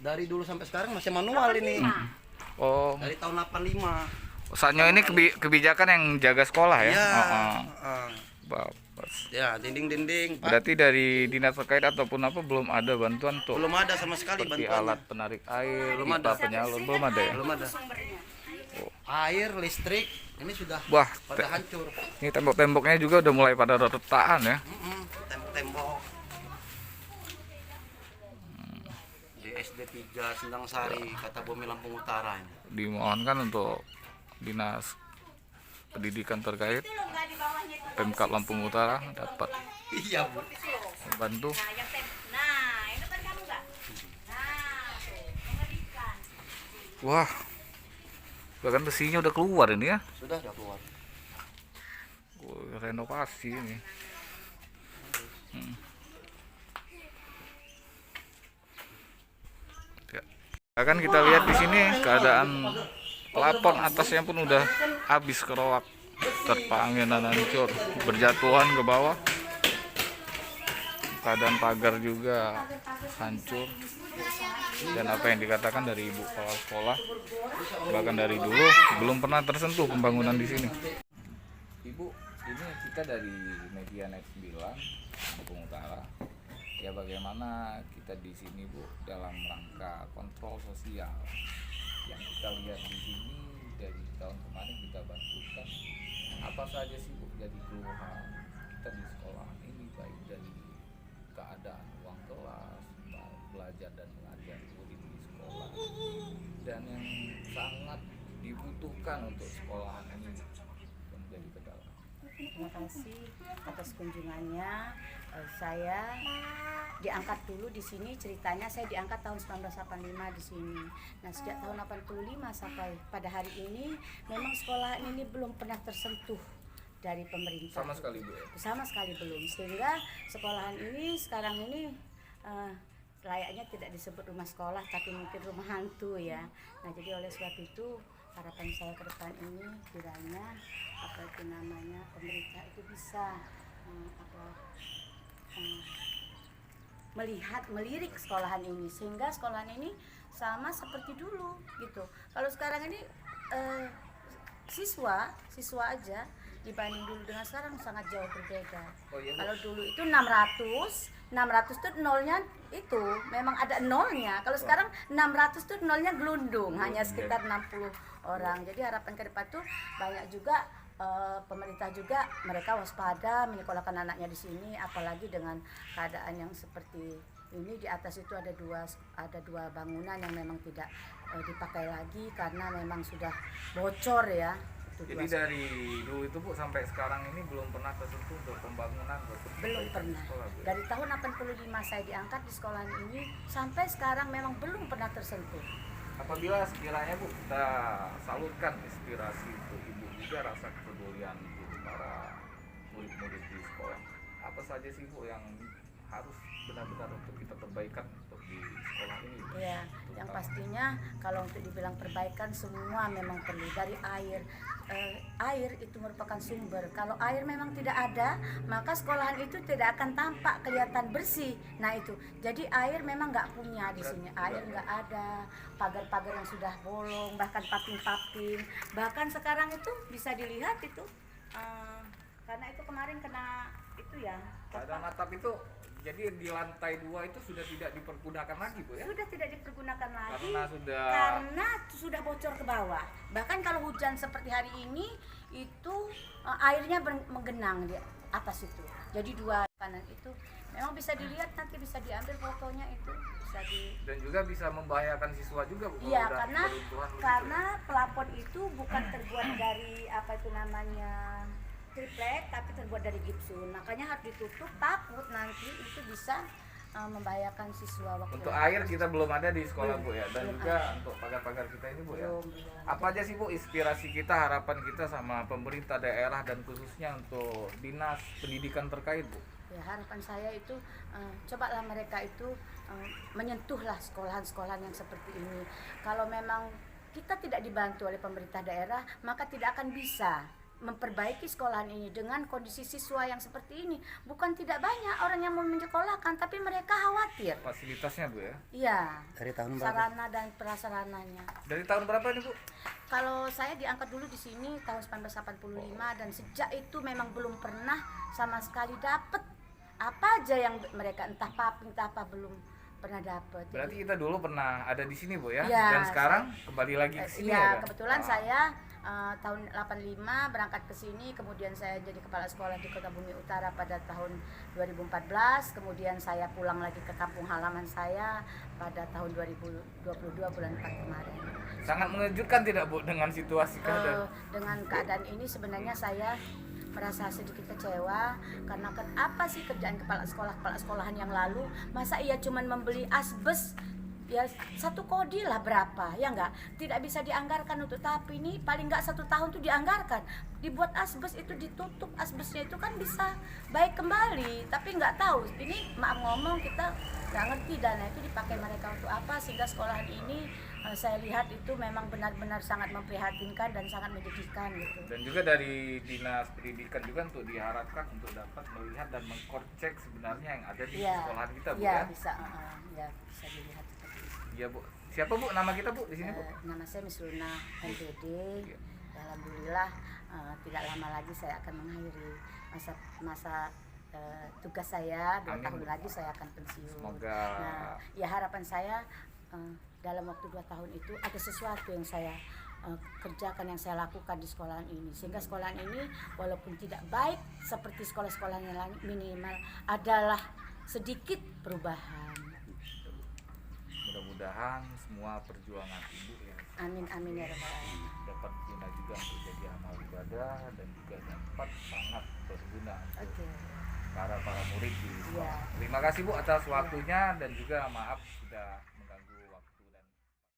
Dari dulu sampai sekarang masih manual ini. Oh, Dari tahun 85. saatnya ini kebijakan yang jaga sekolah ya? Iya. Bagus. Ya, dinding-dinding, Pak. Berarti dari dinas terkait ataupun apa belum ada bantuan untuk Belum ada sama sekali seperti bantuan. alat penarik air, Belum pipa ada. penyalur, belum ada ya? Belum ada. Air, listrik, ini sudah Wah, pada hancur. ini tembok-temboknya juga udah mulai pada retaan ya. Tembok-tembok. Di SD 3 Sendang Sari, kata Bumi Lampung Utara ini. Dimohonkan untuk dinas pendidikan terkait Pemkab Lampung Utara dapat Iya, Bu. membantu. Wah, bahkan besinya udah keluar ini ya. Sudah keluar. Renovasi ini. Ya. Kan kita lihat di sini keadaan plafon atasnya pun udah habis keroak, terpa angin dan hancur, berjatuhan ke bawah. Keadaan pagar juga hancur. Dan apa yang dikatakan dari ibu kepala sekolah, bahkan dari dulu belum pernah tersentuh pembangunan di sini. Ibu, ini kita dari media Net 9 Lampung Utara. Ya, bagaimana kita di sini, Bu, dalam rangka kontrol sosial yang kita lihat di sini dari tahun kemarin kita bantukan. Apa saja sih, Bu, jadi keluhan kita di sekolah ini, baik dari keadaan uang kelas, belajar dan mengajar murid di sekolah, dan yang sangat dibutuhkan untuk sekolahan ini yang menjadi kendala. Terima kasih atas kunjungannya. Saya diangkat dulu di sini, ceritanya saya diangkat tahun 1985 di sini. Nah, sejak tahun 85 sampai pada hari ini memang sekolah ini belum pernah tersentuh dari pemerintah. Sama sekali, Bu. Sama sekali belum. Sehingga sekolahan ini sekarang ini layaknya tidak disebut rumah sekolah tapi mungkin rumah hantu ya. Nah, jadi oleh sebab itu harapan saya ke depan ini kiranya apa itu namanya pemerintah itu bisa melirik sekolahan ini sehingga sekolahan ini sama seperti dulu gitu. Kalau sekarang ini siswa aja dibanding dulu dengan sekarang sangat jauh berbeda. Oh, iya, Bu. Kalau dulu itu 600 tuh nolnya itu memang ada nolnya. Kalau sekarang 600 tuh nolnya gelundung, hanya sekitar 60 orang. Jadi harapan ke depan tuh banyak juga pemerintah juga mereka waspada menyekolahkan anaknya di sini, apalagi dengan keadaan yang seperti ini. Di atas itu ada dua bangunan yang memang tidak dipakai lagi karena memang sudah bocor ya. Jadi dari dulu itu, Bu, sampai sekarang ini belum pernah tersentuh untuk pembangunan belum pernah. Sekolah, Bu, ya? Dari tahun 85 saya diangkat di sekolahan ini sampai sekarang memang belum pernah tersentuh. Apabila sekiranya, Bu, kita salurkan inspirasi untuk Ibu juga rasa kepedulian Ibu para murid-murid di sekolah. Apa saja sih, Bu, yang harus benar-benar untuk kita perbaikan untuk di sekolah ini? Ya, yang pastinya kalau untuk dibilang perbaikan semua memang perlu. Dari air. Air itu merupakan sumber. Kalau air memang tidak ada, maka sekolahan itu tidak akan tampak kelihatan bersih. Nah itu, jadi air memang nggak punya di sini. Air nggak ada, pagar-pagar yang sudah bolong, bahkan paping-paping. Bahkan sekarang itu bisa dilihat itu, karena itu kemarin kena itu ya. Keadaan atap itu, jadi di lantai 2 itu sudah tidak dipergunakan lagi, Bu, ya? Sudah tidak dipergunakan lagi Karena sudah bocor ke bawah. Bahkan kalau hujan seperti hari ini itu airnya menggenang di atas itu. Jadi dua kanan itu memang bisa dilihat, nanti bisa diambil fotonya itu, dan juga bisa membahayakan siswa juga, Bu. Iya, karena pelafon itu bukan terbuat dari apa itu namanya triplek, tapi terbuat dari gipsum. Makanya harus ditutup, takut nanti itu bisa membahayakan siswa waktu untuk air kita belum ada di sekolah, Bu, ya, dan juga untuk pagar-pagar kita ini, Bu, ya. Apa aja sih, Bu, inspirasi kita, harapan kita sama pemerintah daerah dan khususnya untuk dinas pendidikan terkait, Bu? Ya, harapan saya itu cobalah mereka itu menyentuhlah sekolahan-sekolahan yang seperti ini. Kalau memang kita tidak dibantu oleh pemerintah daerah, maka tidak akan bisa memperbaiki sekolahan ini dengan kondisi siswa yang seperti ini. Bukan tidak banyak orang yang mau menyekolahkan, tapi mereka khawatir. Fasilitasnya Bu ya. Iya. Dari tahun berapa? Sarana dan prasarananya. Dari tahun berapa nih Bu? Kalau saya diangkat dulu di sini tahun 1985 dan sejak itu memang belum pernah sama sekali dapat apa aja yang mereka entah apa belum pernah dapat. Berarti kita dulu pernah ada di sini Bu ya. Ya, Dan sekarang kembali lagi ke sini ya, ya. Kan? kebetulan saya tahun 85 berangkat ke sini, kemudian saya jadi kepala sekolah di Kota Bumi Utara pada tahun 2014, kemudian saya pulang lagi ke kampung halaman saya pada tahun 2022 bulan 4 kemarin. Sangat mengejutkan tidak Bu dengan situasi keadaan? Dengan keadaan ini sebenarnya saya merasa sedikit kecewa karena apa sih kerjaan kepala sekolahan yang lalu, masa ia cuman membeli asbes ya 1 kodi lah berapa ya enggak, tidak bisa dianggarkan untuk, tapi ini paling enggak 1 tahun tuh dianggarkan dibuat asbes itu, ditutup asbesnya itu kan bisa baik kembali, tapi nggak tahu ini, maaf ngomong, kita nggak ngerti dana itu dipakai mereka untuk apa, sehingga sekolahan ini saya lihat itu memang benar-benar sangat memprihatinkan dan sangat menyedihkan gitu. Dan juga dari Dinas Pendidikan juga untuk diharapkan untuk dapat melihat dan mengkocek sebenarnya yang ada di sekolahan kita Bu ya. Bisa, ya bisa dilihat seperti itu. Iya Bu. Siapa Bu nama kita Bu di sini Bu? Nama saya Miss Luna MPD. Iya. Alhamdulillah tidak lama lagi saya akan mengakhiri masa tugas saya. 2 tahun lagi saya akan pensiun. Semoga. Nah, ya harapan saya dalam waktu 2 tahun itu ada sesuatu yang saya kerjakan, yang saya lakukan di sekolahan ini, sehingga sekolahan ini walaupun tidak baik seperti sekolah-sekolah yang lain, minimal adalah sedikit perubahan. Mudah-mudahan semua perjuangan Ibu ya. Amin amin ya rabbal alamin. Dapat guna juga untuk jadi amal ibadah dan juga dapat sangat berguna untuk para murid di sekolah. Terima kasih Bu atas waktunya dan juga maaf sudah